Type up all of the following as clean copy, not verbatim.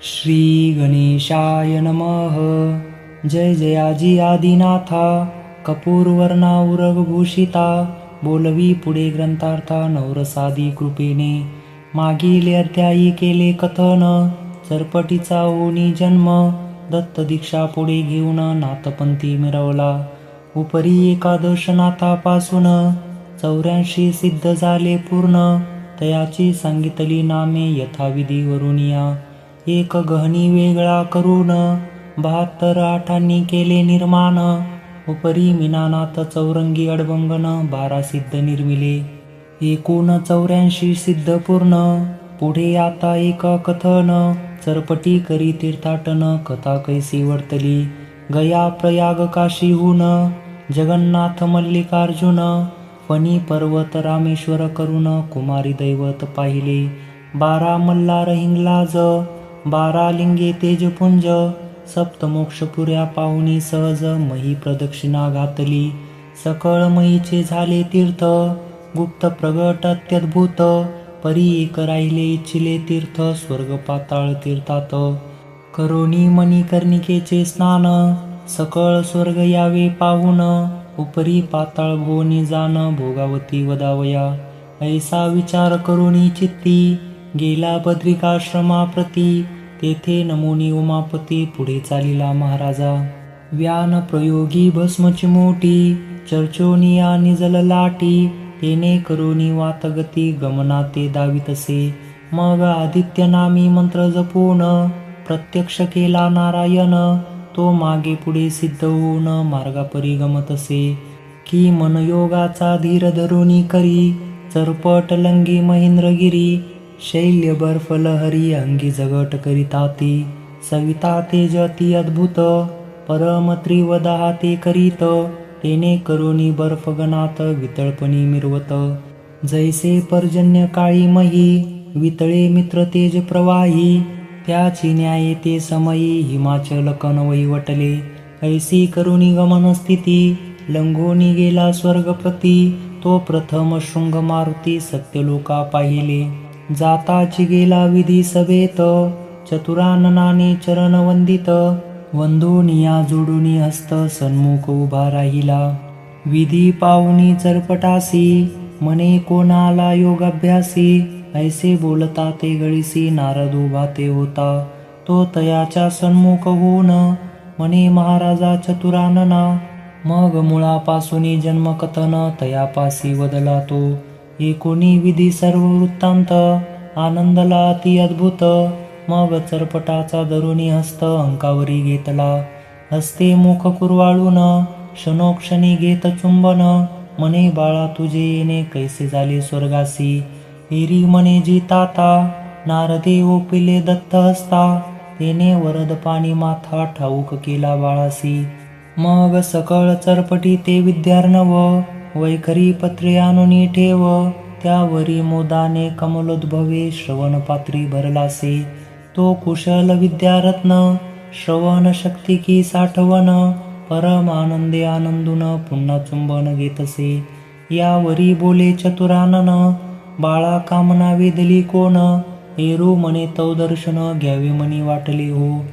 श्री गणेशाय नमः. जय जयाजी आदिनाथा, कपूरवर्णा उरगभूषिता, बोलवी पुढे ग्रंथार्था नवरसादी कृपेने. मागील अध्यायी केले कथन, चरपटीचा होनी जन्म, दत्त दीक्षा पुढे घेऊन नाथपंथी मिरवला. उपरी एकादश नाथापासून 84 सिद्ध झाले पूर्ण, तयाची सांगितली नामे यथाविधी वरुनिया. एक गहनी वेगळा करून 72 आठांनी केले निर्माण, उपरी मीनानाथ चौरंगी अडबंगन 12 सिद्ध निर्मिले. एकूण 84 सिद्ध पूर्ण. पुढे आता एक कथन, चरपटी करी तीर्थाटन कथा कैसी वर्तली. गया प्रयाग काशीहून जगन्नाथ मल्लिकार्जुन, फणी पर्वत रामेश्वर करून कुमारी दैवत पाहिले. 12 मल्हार हिंगलाज, 12 लिंगे तेजपुंज, सप्तमोक्षपुऱ्या पाहुणी सहज मही प्रदक्षिणा घातली. सकळ महीचे झाले तीर्थ, गुप्त प्रगट अत्यद्भुत, परी एक राहिले इच्छिले तीर्थ स्वर्ग पाताळ तीर्थात. करोनी मणिकर्णिकेचे स्नान, सकळ स्वर्ग यावे पाहून, उपरी पाताळ भुवनी जाण भोगावती वदावया. ऐसा विचार करोनी चित्ती, गेला बद्रिकाश्रमाप्रती, तेथे नमोनी उमापती पुढे चालिला महाराजा. व्यान प्रयोगी भस्मची मोठी, चर्चोनिया निजल लाटी, तेने करोनी वातगती गमना ते दावितसे. मग आदित्य नामी मंत्र जपून, प्रत्यक्ष केला नारायण, तो मागे पुढे सिद्ध होऊन मार्गापरी गमतसे. की मनयोगाचा धीर धरुनी करी, चरपट लंगी महेंद्रगिरी, शैल्य बर्फ लहरी अंगी जगट करीताती. सविता तेज अति अद्भुत, परम त्रिवदा ते करीत, तेने करोनी बर्फ गणात वितळपणी मिरवत. जैसे पर्जन्य काळी मही, वितळे मित्र तेज प्रवाही, त्याची न्याये ते समयी हिमाचल कणवई वटले. ऐसी करुणी गमन स्थिती, लंघोनी गेला स्वर्गप्रती, तो प्रथम शृंग मारुती सत्यलोका पाहिले. जाताची गेला विधी सभेत, चतुराननाने चरण वंदित, वंदोनिया जोडुनी हस्त सन्मुख उभा राहिला. विधी पाहुनी चरपटासी, मने कोणाला योगाभ्यासी, ऐसे बोलता ते गळीसी नारद उभा ते होता. तो तयाच्या सन्मुख होऊन मने महाराजा चतुरानना, मग मुळापासूनी जन्मकथन तयापासी वदला तो. एकोणी विधी सर्व वृत्तांत, आनंदला अति अद्भुत, मग चरपटाचा धरुनी हस्त अंकावरी घेतला. हस्ते मुख कुरवाळून क्षणोक्षणी घेत चुंबन, मने बाळा तुझे येणे कैसे झाले स्वर्गासी. एरी मने जिताता, नारदे ओपिले दत्त हस्ता, तेने वरद पाणी माथा ठाऊक केला बाळासी. मग सकळ चरपटी ते विद्यार्णव, वैखरी पत्रे आणूनी ठेव, त्यावरी मोदाने कमलोद्भवे श्रवणपात्री भरलासे. तो कुशल विद्यारत्न, श्रवण शक्ती की साठवण, परम आनंदे आनंदून पुन्हा चुंबन घेतसे. यावरी बोले चतुरानन, बाळा कामना वेदली कोण, एरू मने तव दर्शन घ्यावे मनी वाटले हो.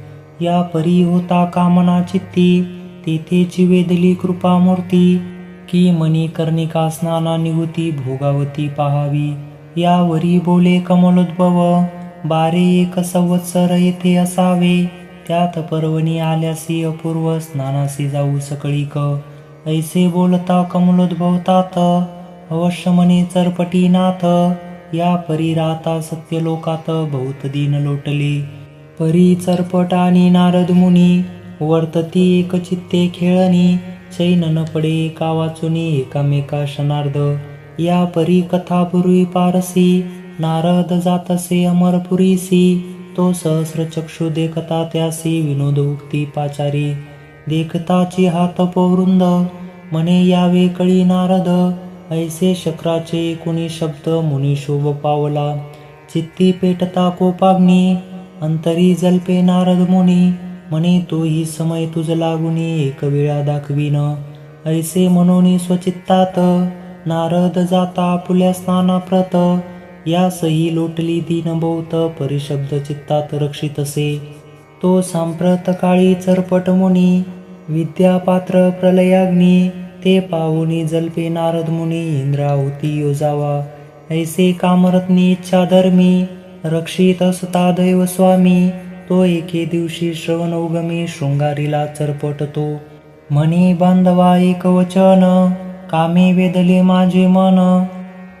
या परी होता कामना चित्ती, तेथेची वेदली कृपामूर्ती, की मनी कर्णिका स्नाना निगुती भोगावती पाहावी. यावरी बोले कमलोद्भव, 12 संवत्सर येथे असावे, त्यात पर्वणी आल्यासी अपूर्व स्नानासी जाऊ सकळीक. ऐसे बोलता कमलोद्भवतात, अवश्य मने चरपटीनाथ, या परी राहता सत्यलोकात बहुत दिन लोटले. परी चरपट आणि नारद मुनी, वर्तती एकचित्ते खेळणी, चैन न पडे एका वाचुनी एकामेका क्षणार्ध. या परी कथा पूर्वी पारसी, नारद जातसे अमरपुरीसी, तो सहस्र चक्षु देखता त्यासी विनोद उक्ती पाचारी. देखताची हात पौरुंद, मने यावे कळी नारद, ऐसे शक्राचे कुणी शब्द मुनी शोभ पावला. चित्ती पेटता कोपाग्नी, अंतरी जल्पे नारद मुनी, मने तोही समय तुझ लागुनी एक वेळा दाखवीन. ऐसे मनोनी स्वचित्तात, नारद जाता आपुल्या स्नानाप्रत, यासही लोटली दीन बहुत परिशब्द चित्तात रक्षितसे. तो सांप्रत काळी चरपट मुनी विद्यापात्र प्रलयाग्नी ते पाहुनी जल्पे नारद मुनी इंद्राहुती योजावा. ऐसे कामरत्नी इच्छा धर्मी रक्षित असता दैव स्वामी. तो एके दिवशी श्रवण उगमी शृंगारीला चरपटतो. म्हणे बांधवा एक वचन कामे वेदले माझे मन.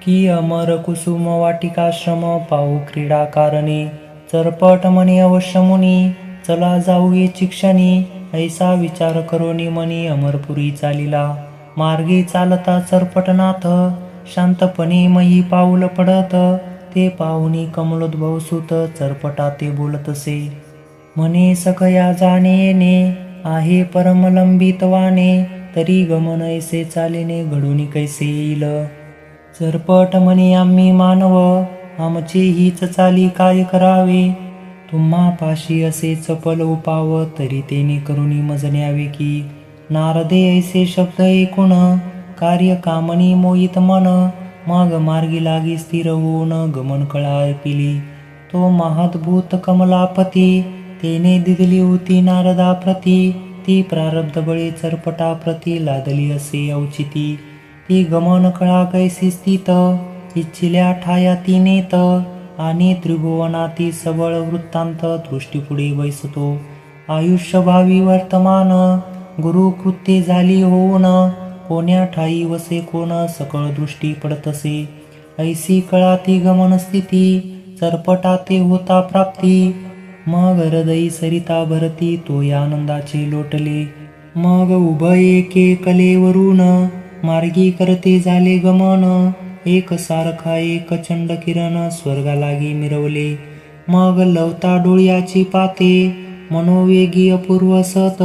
की अमर कुसुम वाटिकाश्रम पाहू क्रीडा कारणे. चरपट म्हणे अवश्य मुनी चला जाऊ येची क्षणी. ऐसा विचार करोनी मनी अमरपुरी चालिला. मार्गी चालता चरपटनाथ शांतपणे मही पाऊल पडत. ते पाहुनी कमलोद्भव सुत चरपटा ते बोलतसे. म्हणे सखया जाणे येणे आहे परमलंबित वाणे. तरी गमन ऐसे चालिने घडून कैसे येईल. चरपट म्हणे आम्ही मानव आमचे हीच चाली काय करावे. तुम्हा पाशी असे चपल उपाव तरी तेने करुणी मज न्यावे की. नारदे ऐसे शब्द ऐकून कार्य कामनी मोहित मन. मग मार्गी लागी स्थिर होऊन गमन कळा पिली. तो महाद्भूत कमलापती तेने दिदली होती नारदा प्रती. ती प्रारब्ध बळे चरपटा प्रती लादली असे औचिती. ती गमन कळा कैसी स्थित इच्छिल्या ठाया ती नेत. आणि त्रिभुवनाती सबळ वृत्तांत दृष्टीपुढे बैसतो. आयुष्य भावी वर्तमान गुरु कृत्ये झाली होऊन. कोण्या ठाई वसे कोण सकळ दृष्टी पडतसे. ऐसी कळा ती गमन स्थिती चरपटा ते होता प्राप्ती. मग हृदयी सरिता भरती तो आनंदाचे लोटले. मग उभय एके कलेवरून मार्गी करते झाले गमन. एक सारखा एक चंड किरण स्वर्गा लागी मिरवले. मग लवता डोळ्याची पाते मनोवेगी अपूर्व सत.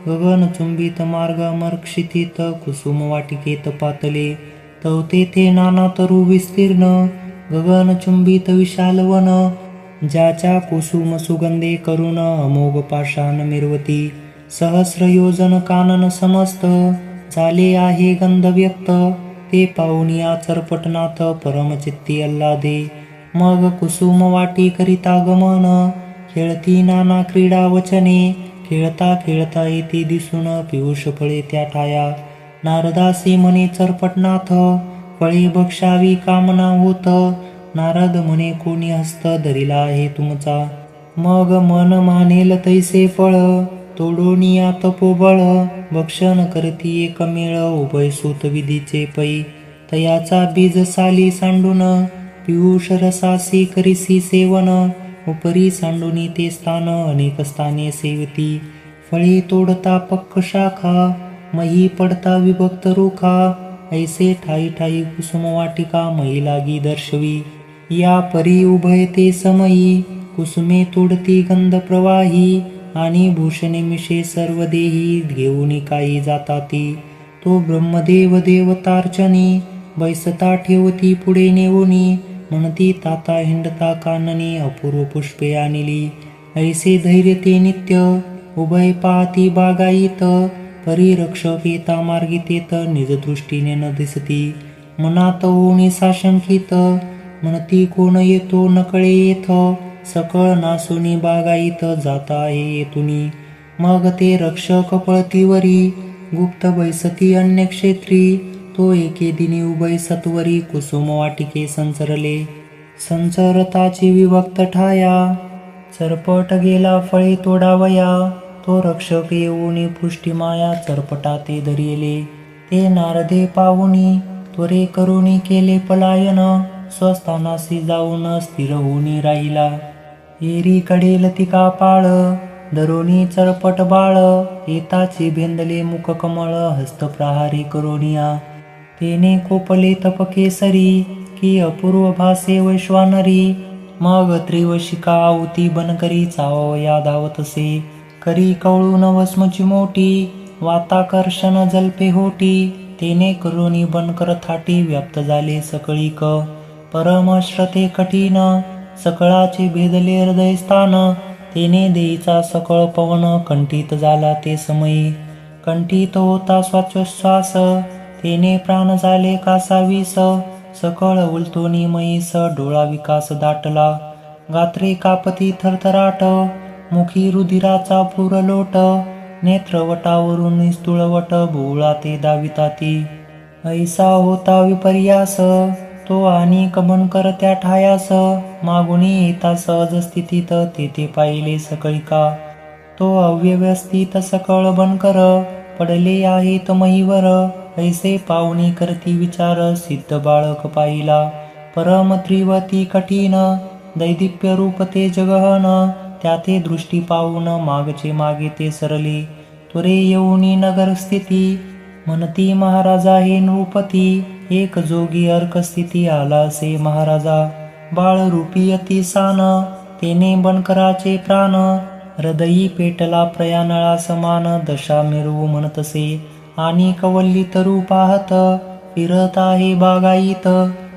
गगन चुंबित मार्ग अमरक्षितीत कुसुम वाटिकेत पातले. तवते ते नाना तरु विस्तीर्ण गगन चुंबित विशाल वन. ज्याच्या कुसुम सुगंधे करून अमोघ पाषाण मिरवती. सहस्र योजन कानन समस्त झाले आहे गंध व्यक्त. ते पाहुनिया चरपटनाथ परमचित्ती अल्लादे. मग कुसुम वाटी करिता गमन खेळती नाना क्रीडा वचने. खेळता खेळता येते दिसून पियुष फळे त्या ठाया. नारदासी म्हणे चरपटनाथ फळे बक्षावी कामना होत. नारद म्हणे कोणी हस्त धरिला आहे तुमचा. मग मन मानेल तैसे फळ तोडोनिया तपोबळ. भक्षण करती एकमेळ उभय सूत विधीचे पै. तयाचा बीज साली सांडून पियुष रसासी करिसी सेवन. उपरी सांडूनी ते स्थान अनेक स्थाने सेवती. फळे तोडता पक्क शाखा मही पडता विभक्त रुखा. ऐसे ठाई ठाई कुसुम वाटिका मही लागी दर्शवी. या परी उभय ते समयी कुसुमे तोडती गंध प्रवाही. आणि भूषणे मिशे सर्व देही घेऊन काही जाताती. तो ब्रह्मदेव देवतार्चनी बैसता ठेवती पुढे नेवोनी. म्हणती ताता हिंडता काननी अपूर्व पुष्पे आणली. ऐसे धैर्य ते नित्य उभय पाहती बागायीत. परिरक्षक येता मार्गितेत निज दृष्टीने न दिसती. मनात होणी साशंकित म्हणती कोण येतो नकळे येथ. सकळ नासुनी बागायीत जाता आहे येतुनी. मग ते रक्षक पळतीवरी गुप्त बैसती अन्य क्षेत्री. तो एके दिनी उभय सत्वरी कुसुम वाटिके संचरले. संचरताची विभक्त ठाया चरपट गेला फळे तोडावया. तो रक्षक येऊनी पुष्टी माया चरपटा ते धरिले. ते नारदे पाहुनी त्वरे करुणी केले पलायन. स्वस्थानासी जाऊन स्थिर होऊनी राहिला. एरी कडेल तिका पाळ दरोनी चरपट बाळ. येताची भेंदले मुख कमळ हस्त प्रहारी करोनिया. तेने कोपले तपकेसरी की अपूर्व भासे वैश्वानरी. मग त्रिवशिका आवती बनकरी चावया धावतसे. करी कवळून वस्मची मोठी वाताकर्षण जल्पे होटी. तेने करोनी बनकर थाटी व्याप्त झाले सकळीक. परमश्रते कठीण सकळाचे भेदले हृदय स्थान. तेने देईचा सकळ पवन कंठित झाला ते समयी. कंठित होता श्वासोच्छ्वास तेने प्राण झाले कासावीस. सकळ उलटोनी म्हैस डोळा विकास दाटला. गात्रे कापती थरथराट, मुखी रुधिराचा पुरलोट. नेत्रवटावरून स्तुळवट भोवळा ते दाविताती. ऐसा होता विपर्यास, तो आणि कमनकर त्या ठायास. मागुनी येता सहज स्थितीत, तेथे पाहिले सकळिका. तो अव्यवस्थित सकळ बनकर, पडले आहेत महीवर. ऐसे पाहुणी करती विचार, सिद्ध बाळक पाहिला. परम त्रिवती कठीण, दैदिप्य रूप ते जगहन. त्याते दृष्टी पाहून मागचे मागे ते सरले. त्वरे येऊनी नगर स्थिती, म्हणती महाराजा हे नृपती. एक जोगी अर्क स्थिती आला असे महाराजा. बाळ रूपी अति सान, तेने बनकराचे प्राण. हृदयी पेटला प्रयानळा समान, दशा मिरवू म्हणतसे. आणि कवल्ली तरू पाहत, फिरत आहे बागाईत.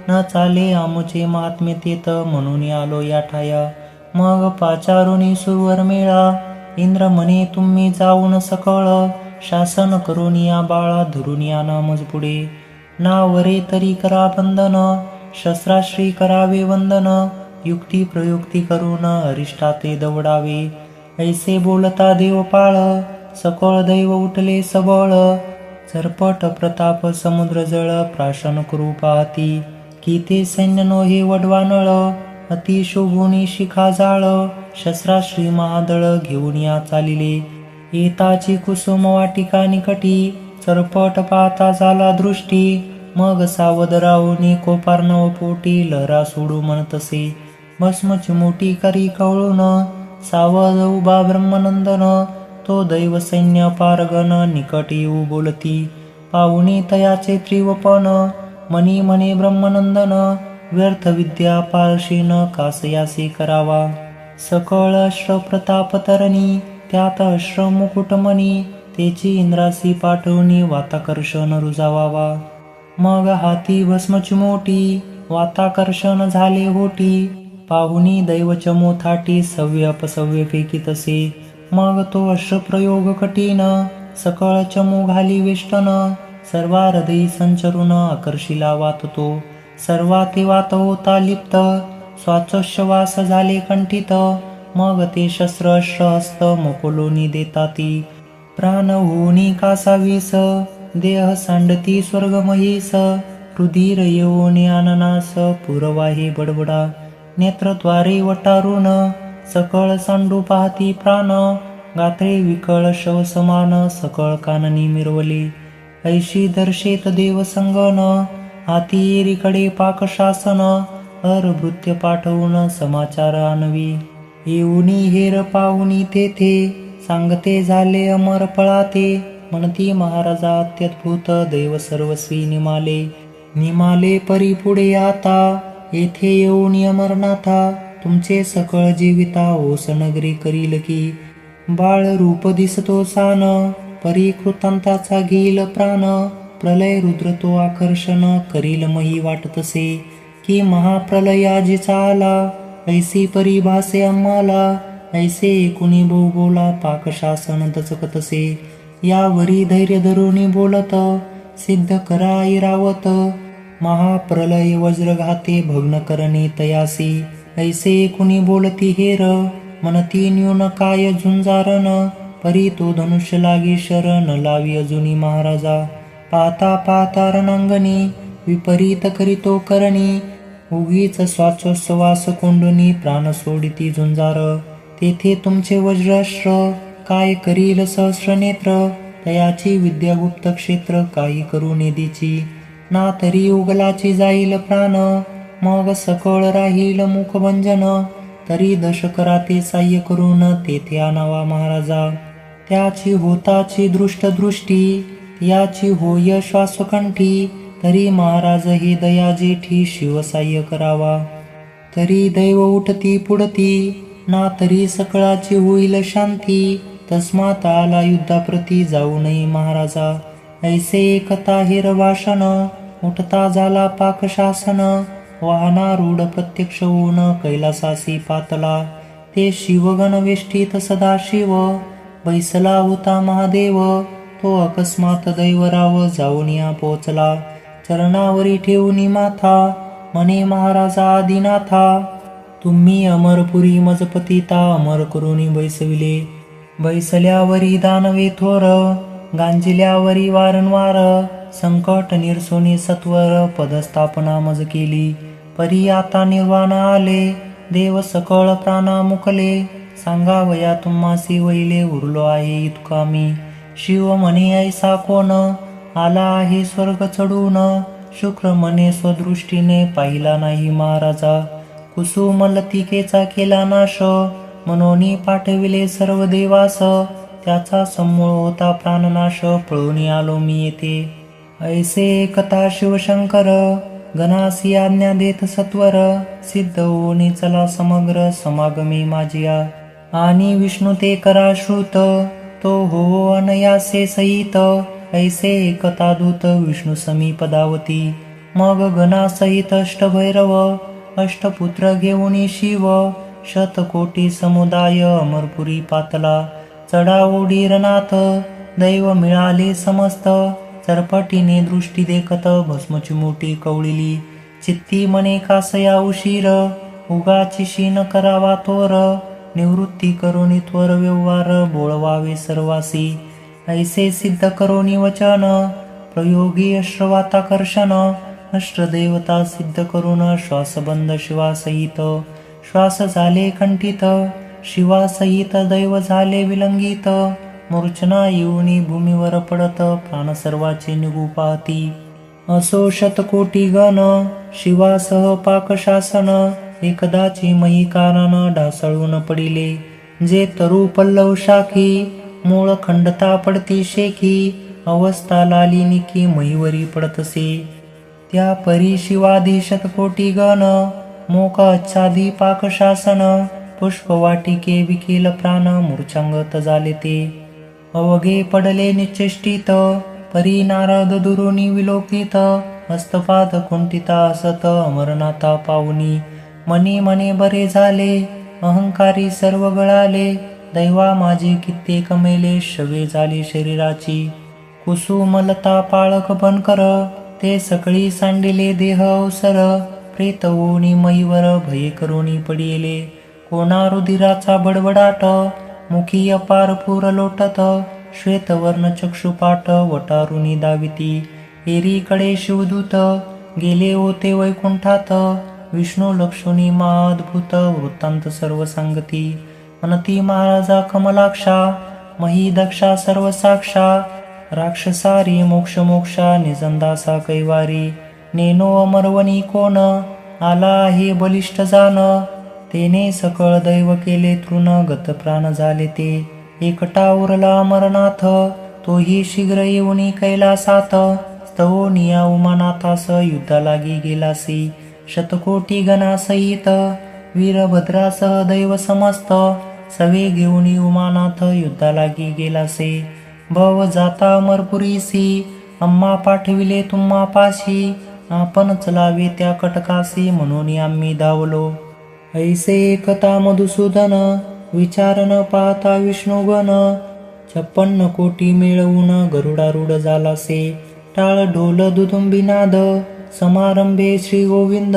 न चाले आमुचे महात्म्य तेत, म्हणून आलो या ठाया. मग पाचारुनी सुरवर मेळा, इंद्र म्हणे तुम्ही जाऊन सकळ. शासन करून या बाळा, धरून या नामज पुढे. नावरे तरी करा बंधन, शस्त्राश्री करावे वंदन. युक्ती प्रयुक्ती करून अरिष्टाते दवडावे. ऐसे बोलता देवपाळ, सकळ दैव उठले सबळ. झरपट प्रताप समुद्र जळ, प्राशन करू पाहती. की ते सैन्य नो हे वडवानळ, अति शोभुनी शिखा जाळ. शस्त्राश्री महादळ घेऊन या चालिले. येताची कुसुम वाटिका निकटी, चरपट पाहता झाला दृष्टी. मग सावध राहुनी कोपार्णव पोटी, लहरा सोडू म्हणतसे. भस्म चिमुटी करी कवळून, सावध उभा ब्रह्मनंदन. तो दैव सैन्य पारगण, निकट येऊ बोलती. पाहुणी तयाचे त्रिवपन, मनी म्हणे ब्रह्मनंदन. व्यर्थ विद्या पारशीन, कासयासी करावा. सकळ अश्र प्रताप तरणी, त्यात अश्र मुकुटमणी. तेची इंद्रासी पाठवणी, वाताकर्षण रुजावावा. मग हाती भस्म चिमोटी, वाताकर्षण झाले होटी. पाहुणी दैव चमू थाटी, सव्य अपसव्य फेकीतसे. मग तो अश्रप्रयोग कठीण, सकळ चमू घाली वेष्टन. सर्वा हृदयी संचरून, आकर्षिला वाततो. सर्वा ते वात होता लिप्त, श्वासोच्छवास झाले कंठित. मग ते शस्त्र अश्र हस्त, मोकोलोनी देताती. प्राण होनी कासावीस, देह सांडती स्वर्ग महीस. रुधिर येऊनी अननास, पुरवाहे बडबडा. नेत्रद्वारे वटारून, सकळ सांडू पाहती प्राण. गात्रे विकळ शव समान, सकळ काननी मिरवले. ऐशी दर्शेत देव संगन, हाती एरीकडे पाकशासन. भृत्य पाठवून समाचार आणवी. येऊनी हेर पाहुणी तेथे, सांगते झाले अमर पळाते. म्हणती महाराजा अत्यद्भुत, दैव सर्वस्वी निमाले. निमाले परी पुढे आता, येथे येऊन अमरनाथा. तुमचे सकळ जीविता ओस नगरी करील की. बाळ रूप दिसतो सान, परी कृतांताचा घेईल प्राण. प्रलय रुद्र तो आकर्षण, करील मही वाटतसे. की महाप्रलय आजीचा आला, ऐसी परी भासे आम्हाला. ऐसे कुणी बोला पाकशासन दचकतसे. यावरी धैर्य धरुनी बोलत, सिद्ध करा ऐरावत. महाप्रलय वज्रघाते, भग्न करणे तयासी. ऐसे कुणी बोलती हेर, म्हणती न्यून काय झुंजारण. परी तो धनुष्य लागे शरण, लावी अजुनी महाराजा. पाहता पाहता रणांगणी, विपरीत करीतो करणी. उगीच श्वासोच्छवास कोंडुनी, प्राण सोडिती झुंजार. तेथे तुमचे वज्राश्र, काय करील सहस्र नेत्र. तयाची विद्या गुप्त क्षेत्र, काही करू नेदीची. ना तरी उगलाची जाईल प्राण, मग सकळ राहील मुखभंजन. तरी दशकरा ते साह्य करून, तेथे आणावा महाराजा. त्याची होताची दृष्टी, याची होय श्वासकंठी. तरी महाराज हे दया जेठी, शिवसाह्य करावा. तरी दैव उठती पुढती, ना तरी सकळाची होईल शांती. तस्मात आला युद्धाप्रती, जाऊ नये महाराजा. ऐसे एकता हेर भाषण, उठता झाला पाकशासन. वाहना रूढ प्रत्यक्ष होऊन, कैलासासी पातला. ते शिवगण वेष्टीत सदाशिव, बैसला होता महादेव. तो अकस्मात दैवराव, जाऊन या पोचला. चरणावरी ठेवूनी माथा, म्हणे महाराजा आदिनाथा. तुम्ही अमरपुरी मजपतिता, अमर करुणी बैसविले. बैसल्यावरी दानवे थोर, गांजिल्यावरी वारंवार. संकट निरसोनी सत्वर, पदस्थापना मज केली. परी आता निर्वाण आले, देव सकळ प्राणा मुकले. सांगावया तुम्हासी वैले, उरलो आहे इतका मी. शिव म्हणे ऐसा कोण, आला आहे स्वर्ग चढून. शुक्र म्हणे स्वदृष्टीने, पाहिला नाही महाराजा. कुसुमलतिकेचा केला नाश, मनोनी पाठविले सर्व देवास. त्याचा समूळ होता प्राणनाश, पळून आलो मी येथे. ऐसे एकता शिवशंकर, गणासी आज्ञा देत सत्वर. सिद्ध होऊनी चला समग्र, समागमी माझिया. आणि विष्णू ते करा श्रुत, तो हो अनयासे सहित. ऐसे एकता दूत विष्णू समीपदावती. मग गणासहित अष्टभैरव, अष्टपुत्र घेऊनी शिव. शतकोटी समुदाय अमरपुरी पातला. चढाओढी रणात, दैव मिळाले समस्त. चरपटीने दृष्टी देखत, भस्मची मोठी कवळिली. चित्ती मने कासया उशीर, उगाची शीन करावा तोर. निवृत्ती करुणी त्वर व्यवहार, बोळवावे सर्वासी. ऐसे सिद्ध करोनी वचन, प्रयोगी अश्रवाताकर्षण. अष्टदेवता सिद्ध करून, श्वासबंध शिवासहित. श्वास झाले कंठित, शिवासहित दैव झाले विलंगित. मूर्छना येऊनी भूमीवर पडत, प्राण सर्वाचे निघू पाहती. असो शतकोटी गण, शिवासह पाकशासन. एकदाची मही कारण, ढासळून पडिले. जे तरु पल्लव शाखी, मूळ खंडता पडती शेखी. अवस्था लाली निकी, महीवरी पडतसे. त्या परी शिवाधी शतकोटी गण, मोक अच्छादी पाकशासन. पुष्पवाटिके विकेल प्राण, मूर्छांगत झाले ते. अवघे पडले निश्चेष्टित, परी नारद दुरुनी विलोकित. हस्तपाद कुंठिता असत, अमरनाथा पाहुनी. मनी मने बरे झाले, अहंकारी सर्व गळाले. दैवा माझे कित्येक मेले, शवे झाली शरीराची. कुसुमलता पाळक बनकर, ते सकळी सांडिले देह अवसर. प्रेत होऊनी महीवर, भये करुणी पडिले. कोणा रुधिराचा बडबडाट, मुखी अपार पूर लोटत. श्वेतवर्ण चक्षुपाट, वटारुनी दाविती. एरीकडे शिवदूत, गेले होते वैकुंठात. विष्णू लक्ष्मी महाअद्भुत, वृत्तांत सर्व सांगती. म्हणती महाराजा कमलाक्षा, मही दक्षा सर्व साक्षा. राक्षसारी मोक्ष मोक्षा, निजंदासा कैवारी. नेनो अमरवनी कोण, आला आहे बलिष्ठ जान. तेने सकळ दैव केले तृण, गत प्राण झाले ते. एकटा उरला अमरनाथ, तोही शीघ्र येऊनी कैलासात. स्तवोनिया उमानाथास, युद्धा लागी गेलासी. शतकोटी गणासहित, वीरभद्रासह दैव समस्त. सवे घेऊनी उमानाथ, युद्धा लागी गेलासे. भव जाता अमरपुरीसी, अम्मा पाठविले तुम्हा पाशी. आपण चलावे त्या कटकासी, म्हणून आम्ही धावलो. ऐसे एकता मधुसूदन, विचार न पाहता विष्णुगण. 56 कोटी मिळवून, गरुडारूढ झालासे. टाळ ढोल दुदुंबिनाद, समारंभे श्री गोविंद.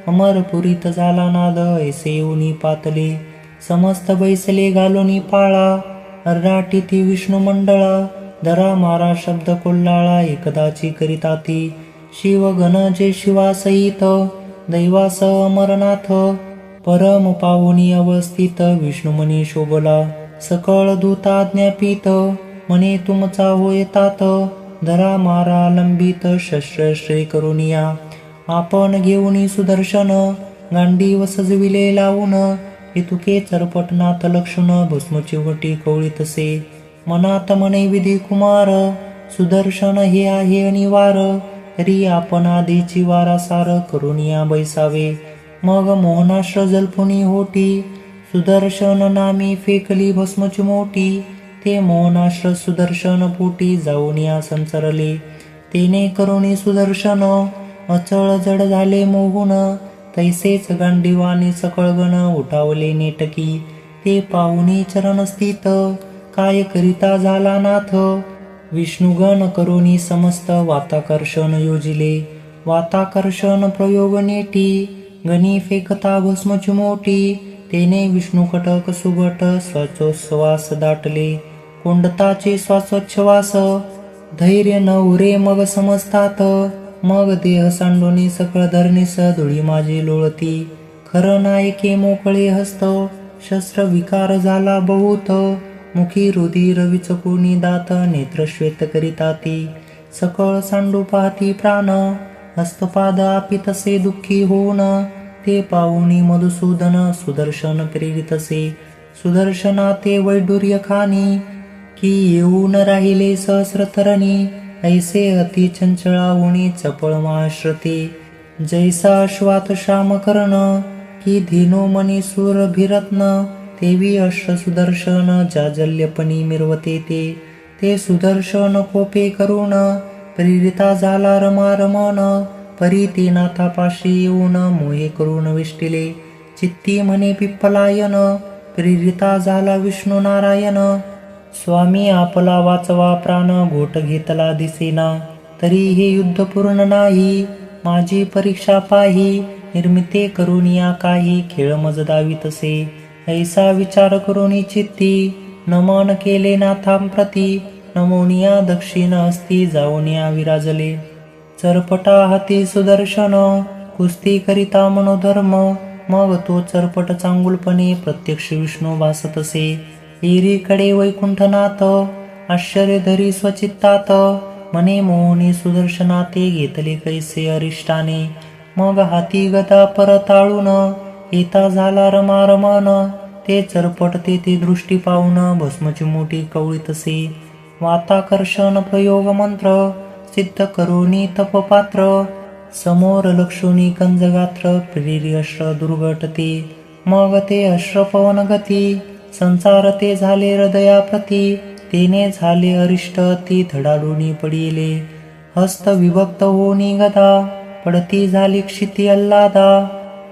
अमरपुरीत झाला नाद, ऐसे येऊनी पातले. समस्त बैसले घालोनी पाळा, अर्राटीती विष्णू मंडळा. धरा मारा शब्द कोल्हाळा, एकदाची करिताती. शिवगण जे शिवासहित, दैवासह अमरनाथ. परम पाहुनी अवस्थित, विष्णुमनी शोभला. सकळ दूता ज्ञापित, म्हणे तुमचा होय तात. धरा मारा लंबित, शस्त्रश्रय करुनिया. आपण घेऊनी सुदर्शन, गांडीव सजविले लावून. इतुके चरपटनाथ लक्षण, भस्मचिवटी कवळीतसे. मनात म्हणे विधी कुमार, सुदर्शन हे आहे अनिवार. तरी आपण आधीची वारासार, करुनिया बैसावे. मग मोहनाश्र जल्पुनी होती, सुदर्शन नामी फेकली भस्मची मोठी. ते मोहनाश्र सुदर्शन पोटी, जाऊन या संचरले. तेने करुणी सुदर्शन, अचळ जड झाले मोहून. तैसेच गांडीवानी सकळगण, उठावले नेटकी. ते पाहुनी चरण स्थित, काय करिता झाला नाथ. विष्णुगण करोनी समस्त वाताकर्षण योजिले. वाताकर्षण प्रयोग नेटी गणी फेकता भस्म चिमोटी. तेने विष्णुकटक सुगट श्वासोच्छ्वास दाटले. कोंडताचे श्वासोच्छ्वास धैर्य न उरे मग समजतात. मग देह सांडोनी सकळ धरणीस धुळी माझी लोळती. खरं नायके मोकळे हस्त शस्त्र विकार झाला बहुत. मुखी रुधिर विचकुनी दात नेत्र श्वेत करिता ती. सकळ सांडू पाहती प्राण हस्तपाद आपी तसे दुःखी होऊन. ते पाहुणी मधुसूदन सुदर्शन प्रेरितसे. सुदर्शना ते वैडूर्य खानी की येऊन राहिले सहस्रतरणी. ऐसे अति चंचळा होणी चपळ महाश्रते. जैसा अश्वात श्याम कर्ण की धेनो मणी सुरभिरत्न. तेवी अश्व सुदर्शन जाजल्यपणी मिरवते ते. ते सुदर्शन कोपे करून प्रेरिता झाला रमारमण. परी ते नाथापाशी येऊन मोहे करून विष्टिले. चित्ती म्हणे पिप्पलायन प्रेरिता झाला विष्णू नारायण. स्वामी आपला वाचवा प्राण घोट घेतला दिसेना. तरी हे युद्ध पूर्ण नाही माझी परीक्षा पाही. निर्मिते करून या काही खेळ मज दावितसे. ऐसा विचार करून चित्ती नमन केले नाथांप्रती. नमोनिया दक्षिण हस्ती जाऊनिया विराजले. चरपटा हाती सुदर्शन कुस्ती करिता मनोधर्म. मग तो चरपट चांगुलपणे प्रत्यक्ष विष्णू भासतसे. एरीकडे वैकुंठनाथ आश्चर्य धरी स्वचित्तात. मने मोहनी सुदर्शना ते घेतले कैसे अरिष्टाने. मग हाती गदा परताळून येता झाला रमारमण. ते चरपट तेथे दृष्टी पाहून भस्मची मोठी कवळीतसे. वाताकर्षण प्रयोग मंत्र सिद्ध करोनी तपपात्र. समोर लक्षोनी कंजगात्र प्रेरी अश्र दुर्घटते. मग ते अश्र पवन गती संसार ते झाले हृदयाप्रती. तेने झाले अरिष्ट ती धडाडूनी पडिले. हस्त विभक्त होनी गदा पडती झाली क्षिती अल्लादा.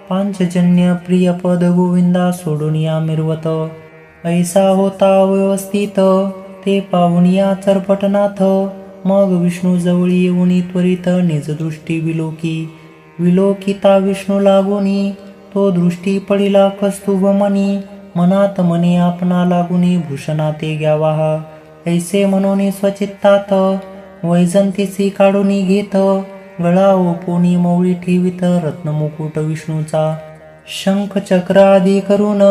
पांचजन्य प्रिय पद गोविंदा सोडूनिया मिरवत. ऐसा होता व्यवस्थित ते पाहुनिया चरपटनाथ. मग विष्णू जवळी येऊनी त्वरित निज दृष्टी विलोकी. विलोकिता विष्णू लागुनी तो दृष्टी पडिला कस्तुभ मनी. मनात मने आपणा लागुनी भूषणा ते घ्यावा. ऐसे म्हणून स्वचित्तात वैजंतीसी काढूनी घेत. गळा ओपोनी मौळी ठेवित रत्नमुकुट विष्णूचा. शंख चक्र आदी करून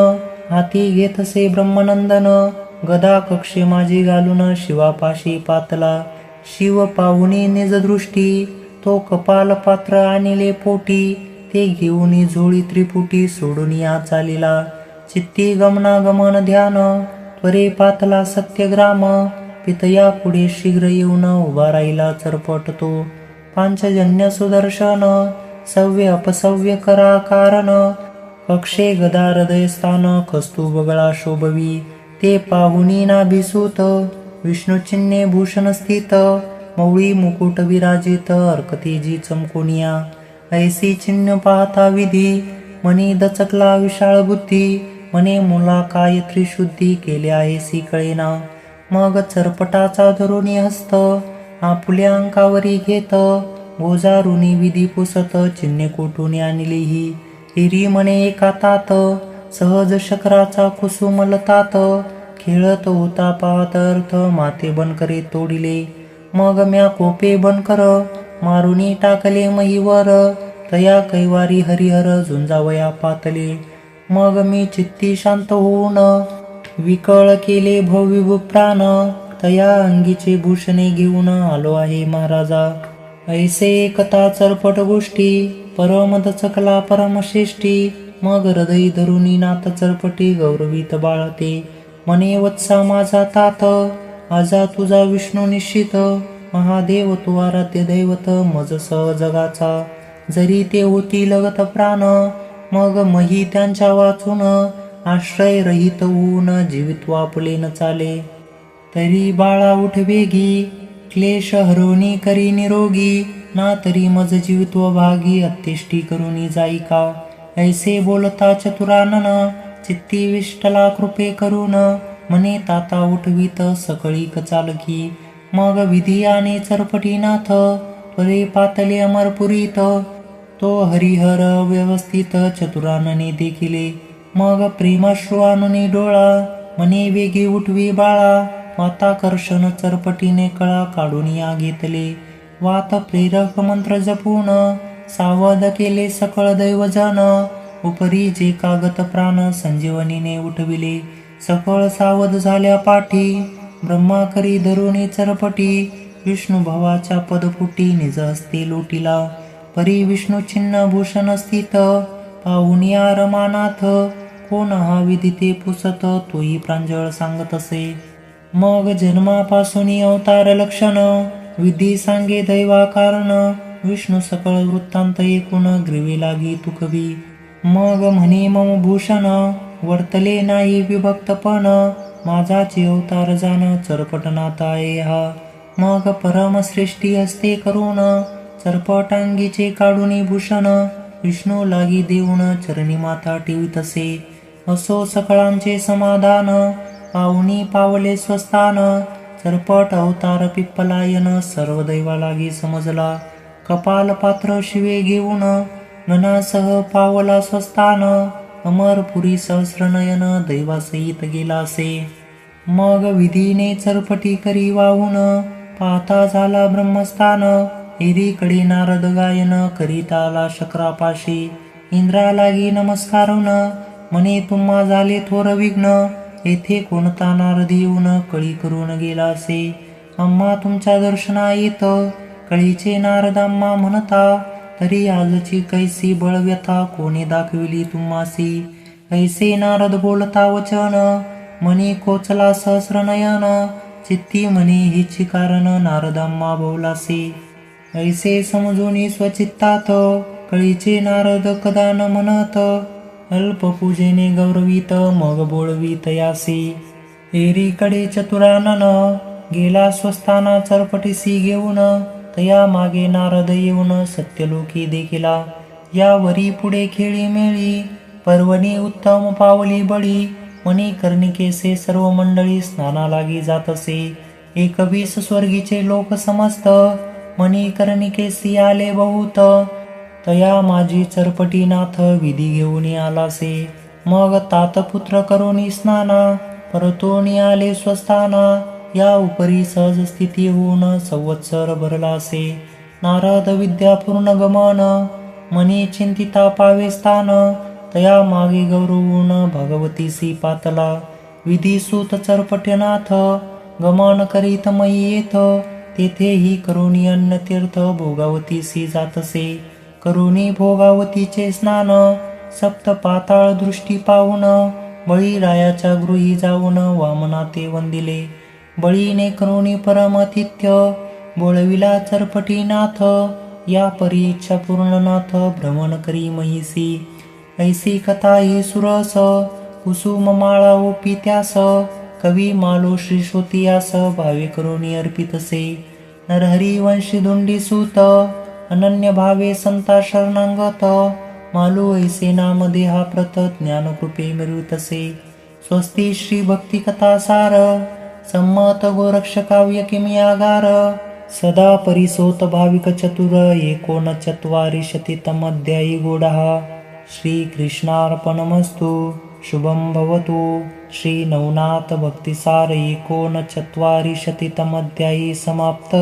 हाती घेतसे ब्रह्मनंदन. गदा कक्षे माझी घालून शिवापाशी पातला. शिव पाहुणी निज दृष्टी तो कपाल पात्र आणले पोटी. ते घेऊनी झोळी त्रिपुटी सोडून या चालिला. चित्ती गमनागमन ध्यान त्वरे पातला सत्यग्राम. पितया पुढे शीघ्र येऊन उभा राहिला चरपट तो. पांचजन्य सुदर्शन सव्य अपसव्य करा कारण. कक्षे गदा हृदय स्थान कस्तुभ गळा शोभवी. ते पाहुणी नाभिसूत विष्णुचिन्हे भूषण स्थित. मौळी मुकुट विराजित अर्कतेजी चमकोनिया. ऐसी चिन्ह पाहता विधी मनी दचकला विशाळ बुद्धी. मने मुला काय त्रिशुद्धी केले आहे सी कळेना. मग चरपटाचा धरुणी हस्त आपुल्या अंकावरी घेत. गोजारुनी विधी पुसत चिन्हे कोठून आणलीही. हिरी मने एका तात सहज शक्राचा कुसुम लतात. खेळत होता पाहत अर्थ माते बनकरे तोडिले. मग म्या कोपे बनकर मारुनी टाकले महीवर. तया कैवारी हरिहर झुंजावया पातले. मग मी चित्ती शांत होऊन विकळ केले भविभू प्राण. तया अंगीचे भूषणे घेऊन आलो आहे महाराजा. ऐसे एकता चरपट गोष्टी परम दचकला परमश्रेष्ठी. मग हृदय धरुनी नाथ चरपटी गौरवीत बाळते. मने वत्सा माझा तात आजा तुझा विष्णू निश्चित. महादेव तू आराध्य दैवत मज सह जगाचा. जरी ते होती लगत प्राण मग मही त्यांच्या वाचून. आश्रय रहित होऊन जीवित वापले न चाले. तरी बाळा उठ वेगी क्लेश हरोनी करी निरोगी. ना तरी मज जीवित्व भागी अत्यष्टी करुनी जाई का. ऐसे बोलता चतुरानन चित्ती विष्टला कृपे करून. मने ताता उठवीत सकळी चालकी. मग विधी आणि चरपटीनाथ त्वरे पातले अमरपुरीत, तो हरिहर व्यवस्थित चतुरानने देखिले. मग प्रेमाश्रू आणुनी डोळा, मने वेगी उठवी बाळा. वाताकर्षण चरपटीने कळा काढून या घेतले. वात प्रेरक मंत्र जपून सावध केले सकळ दैवजन. उपरी जे कागद प्राण संजीवनीने उठविले. सकळ सावध झाल्या पाठी, ब्रह्मा करी धरुणी चरपटी. विष्णू भवाच्या पदफुटी निज हस्ते लोटिला. परी विष्णू चिन्ह भूषण स्थित, पाहुन या रमानाथ. कोण हा विदिते पुसत, तोही प्रांजळ सांगत असे. मग जन्मापासून अवतार लक्षण, विधी सांगे दैवा कारण. विष्णू सकळ वृत्तांत ऐकून ग्रीवे लागी तुकवी. मग म्हणे मम भूषण, वर्तले नाही विभक्तपण. माझाचे अवतार जाण, चरपटनाथ आहे हा. मग परमश्रेष्ठी हस्ते करून, चरपटांगीचे काढून भूषण. विष्णू लागी देऊन चरणी माता ठेवीत असे. असो सकळांचे समाधान, पाहुनी पावले स्वस्थान. चरपट अवतार पिप्पलायन, सर्व दैवा लागी समजला. कपाल पात्र शिवे घेऊन, गणासह पावला स्वस्थान. अमरपुरी सहस्रनयन, दैवासहित गेला असे. मग विधीने चरपटी करी वाहून, पाहता झाला ब्रह्मस्थान. एरीकडे नारद गायन करीत आला शक्रापाशी. इंद्रा लागी नमस्कारून, म्हणे तुम्हा झाले थोर विघ्न. येथे कोणता नारद येऊन कळी करून गेला असे. आम्हा तुमच्या दर्शना येत, कळीचे नारद आम्हा म्हणता. तरी आजची कैसी बळव्यथा, कोणी दाखविली तुम्हासी. ऐसे नारद बोलता वचन, म्हणे कोचला सहस्रनयन. चित्ती म्हणे हिची कारण, नारद आम्हा बोलासे. ऐसे समजून स्वचित्तात, कळीचे नारद कदा न म्हणत. अल्प पूजेने गौरवित, मग बोलवीत यासी. एरीकडे चतुरानन, गेला स्वस्थाना चरपटीसी घेऊन. तया मागे नारद येऊन सत्यलोकी देखिला. यावरी पुढे खेळी मेळी, पर्वणी उत्तम पावली बळी. मनी कर्णिकेसे सर्व मंडळी स्नाना लागी जात असे. 21 स्वर्गीचे लोक समस्त, मनी कर्णिकेसी आले बहुत. तया माझी चरपटीनाथ विधी घेऊन आलासे. मग तातपुत्र करोनी स्नाना, परतोनी आले स्वस्थाना. या उपरी सहज स्थिती होऊन संवत्सर भरलासे. नारद विद्या पूर्ण गमन, मनी चिंतिता पावे स्थान. तया मागे गौरवून भगवतीसी पातला. विधी सूत चरपटनाथ, गमन करीत मयी येथ. तेथेही करुणी अन्न तीर्थ, भोगावतीसी जातसे. करुणी भोगावतीचे स्नान, सप्त पाताळ दृष्टी पाहून. बळीरायाच्या गृही जाऊन वामना ते वंदिले. बळीने करुणी परमतिथ्य, बोलविला चरपटीनाथ. या परी इच्छा पूर्णनाथ, भ्रमण करी महिसी. ऐसी कथा ही सुरस, कुसुम माळा ओपी त्यास. कवी मालो श्री श्रोतियास, भावे करुणी अर्पितसे. नरहरी वंशी धुंडी सूत, अनन्य भावे संता शरणांगत. मालो ऐसे नाम देहा प्रत, ज्ञान कृपे मिळवितसे. स्वस्ती श्री भक्ती कथा सार, संमत गोरक्ष काव्य किमियागार. सदा परिसोत भाविक चतुर, 39 अध्यायी गोडः. श्री कृष्णार्पणमस्तु. शुभं भवतु. श्री नवनाथ भक्तिसार 39 अध्यायी समाप्त.